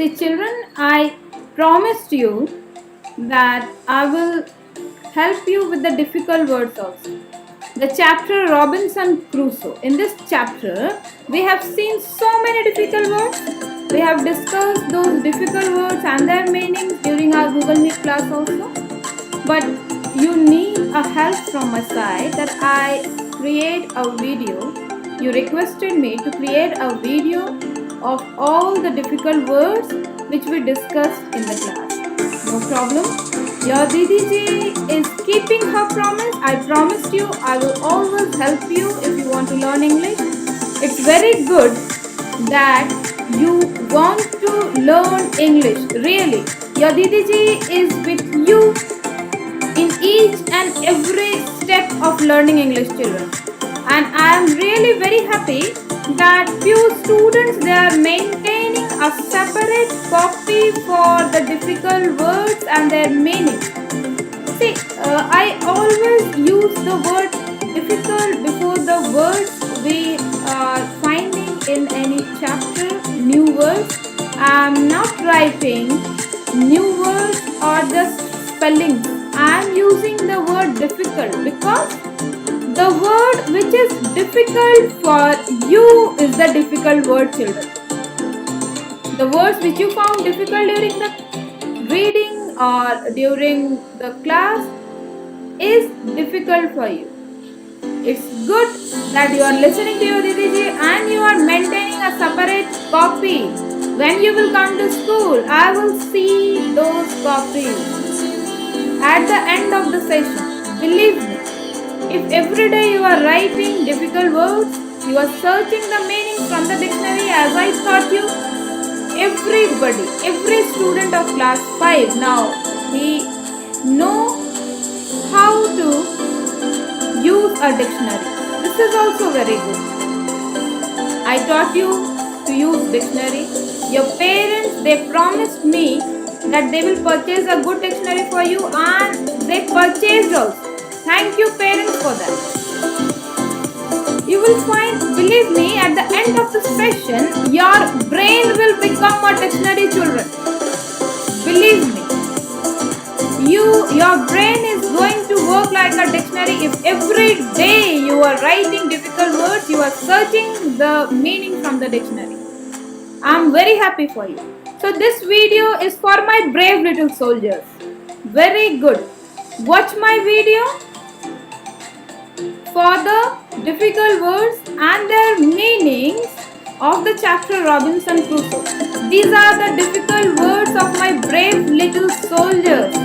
See, children, I promised you that I will help you with the difficult words also. The chapter Robinson Crusoe. In this chapter, we have seen so many difficult words. We have discussed those difficult words and their meanings during our Google Meet class also. But you need a help from my side that I create a video. You requested me to create a video of all the difficult words which we discussed in the class. No problem. Your Didi ji is keeping her promise. I promised you I will always help you if you want to learn English. It's very good that you want to learn English. Really, your Didi ji is with you in each and every step of learning English, children. And I am really very happy that few students, they are maintaining a separate copy for the difficult words and their meaning. See, I always use the word difficult before the words we are finding in any chapter, new words. I am not writing new words or just spellings. I am using the word difficult because the word which is difficult for you is the difficult word, children. The words which you found difficult during the reading or during the class is difficult for you. It's good that you are listening to your Didi ji and you are maintaining a separate copy. When you will come to school, I will see those copies at the end of the session. Believe me, if every day you are writing difficult words, you are searching the meanings from the dictionary as I taught you, everybody, every student of class 5 now, he know how to use a dictionary. This is also very good. I taught you to use dictionary. Your parents, they promised me that they will purchase a good dictionary for you and they purchased also. Thank you parents for that. You will find, believe me, at the end of the session, your brain will become a dictionary, children. Believe me. Your brain is going to work like a dictionary if every day you are writing difficult words, you are searching the meaning from the dictionary. I am very happy for you. So this video is for my brave little soldiers. Very good. Watch my video for the difficult words and their meanings of the chapter Robinson Crusoe. These are the difficult words of my brave little soldiers.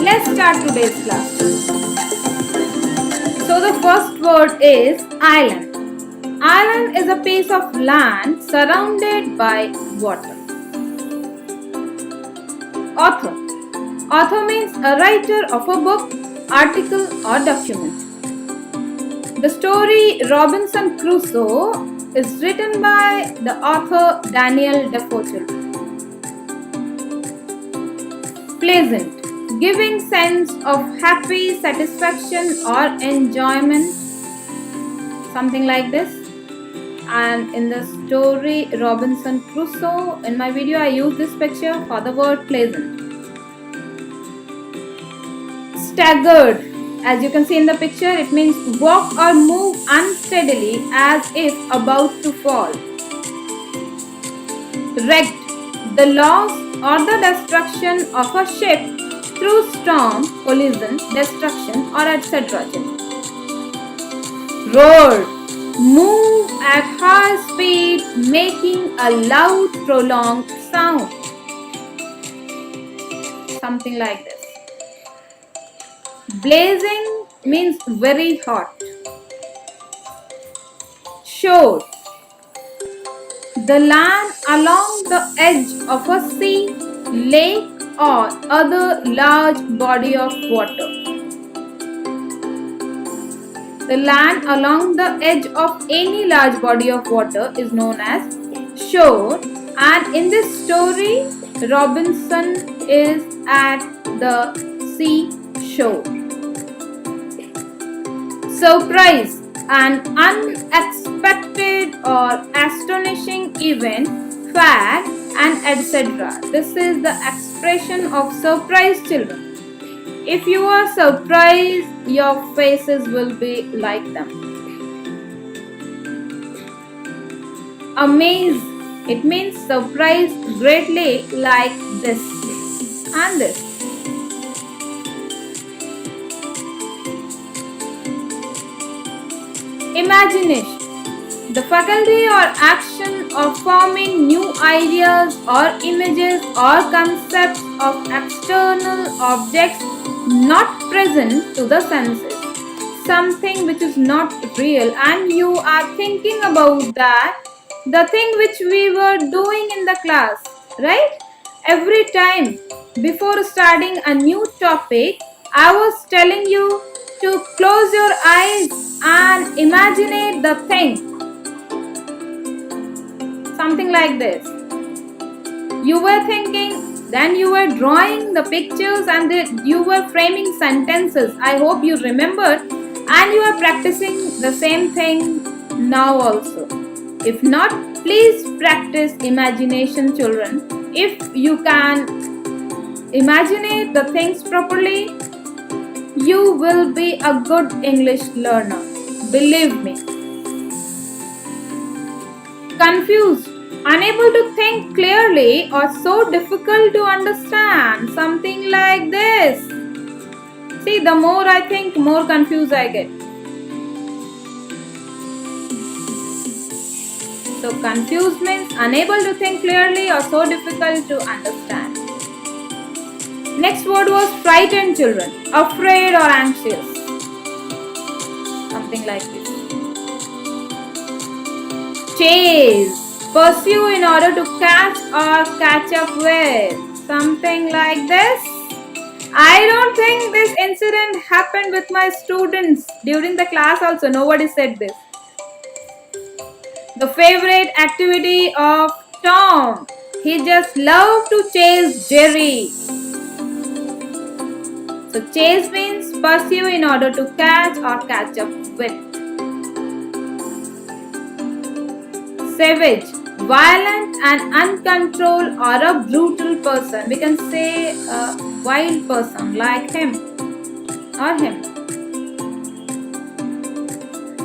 Let's start today's class. So the first word is island. Island is a piece of land surrounded by water. Author. Author means a writer of a book, article or document. The story Robinson Crusoe is written by the author Daniel Defoe. Pleasant. Giving sense of happy, satisfaction or enjoyment. Something like this. And in the story Robinson Crusoe, in my video I use this picture for the word pleasant. Staggered. As you can see in the picture, it means walk or move unsteadily as if about to fall. Wrecked. The loss or the destruction of a ship through storm, collision, destruction or etc. Roar. Move at high speed, making a loud, prolonged sound. Something like this. Blazing means very hot. Shore. The land along the edge of a sea, lake or other large body of water. The land along the edge of any large body of water is known as shore, and in this story Robinson is at the seashore. Surprise. An unexpected or astonishing event, fact, and etc. This is the expression of surprised children. If you are surprised, your faces will be like them. Amaze, it means surprised greatly, like this and this. Imagination, the faculty or action of forming new ideas or images or concepts of external objects not present to the senses. Something which is not real, and you are thinking about that, the thing which we were doing in the class, right? Every time before starting a new topic, I was telling you to close your eyes and imagine the thing. Something like this. You were thinking, then you were drawing the pictures, and you were framing sentences. I hope you remembered, and you are practicing the same thing now also. If not, please practice imagination, children. If you can imagine the things properly, you will be a good English learner. Believe me. Confused, unable to think clearly, or so difficult to understand. Something like this. See, the more I think, more confused I get. So confused means unable to think clearly or so difficult to understand. Next word was frightened children, afraid or anxious. Something like this. Chase, pursue in order to catch or catch up with. Something like this. I don't think this incident happened with my students during the class also. Nobody said this. The favorite activity of Tom. He just loved to chase Jerry. So chase means pursue in order to catch or catch up with. Savage, violent and uncontrolled or a brutal person. We can say a wild person like him or him.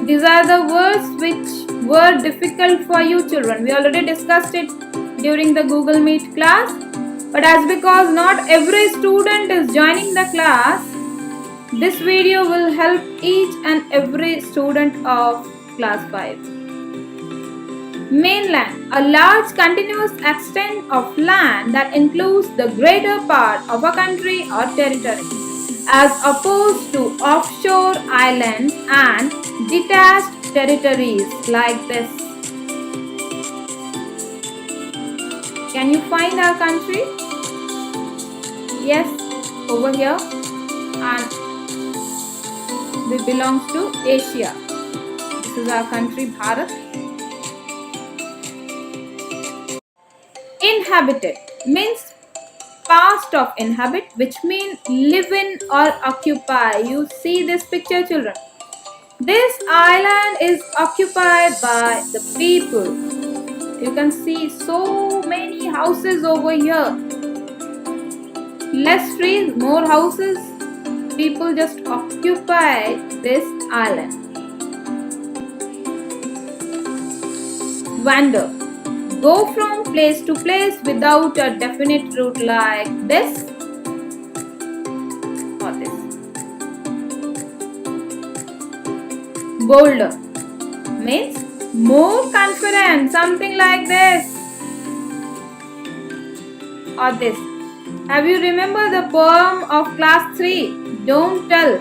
These are the words which were difficult for you children. We already discussed it during the Google Meet class. But as because not every student is joining the class, this video will help each and every student of class 5. Mainland, a large continuous extent of land that includes the greater part of a country or territory, as opposed to offshore islands and detached territories like this. Can you find our country? Yes, over here, and we belong to Asia. This is our country, Bharat. Inhabited means past of inhabit, which means live in or occupy. You see this picture, children. This island is occupied by the people. You can see so many houses over here. Less trees, more houses. People just occupy this island. Wander, go from place to place without a definite route, like this or this. Bolder means more confident, something like this or this. Have you remember the poem of class 3? Don't tell.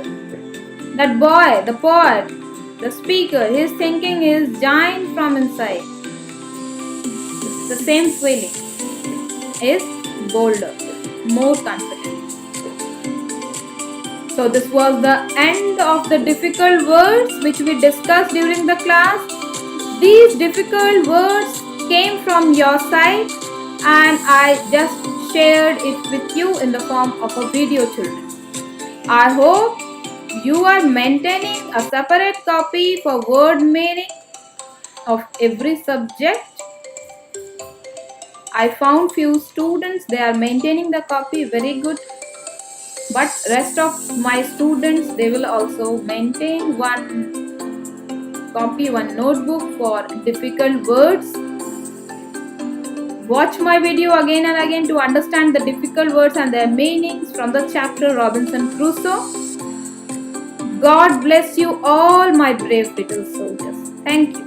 That boy, the poet, the speaker, his thinking is giant from inside. The same feeling is bolder, more confident. So this was the end of the difficult words which we discussed during the class. These difficult words came from your side, and I just shared it with you in the form of a video, children. I hope you are maintaining a separate copy for word meaning of every subject. I found few students, they are maintaining the copy very good, but rest of my students, they will also maintain one copy, one notebook for difficult words. Watch my video again and again to understand the difficult words and their meanings from the chapter Robinson Crusoe. God bless you all, my brave little soldiers. Thank you.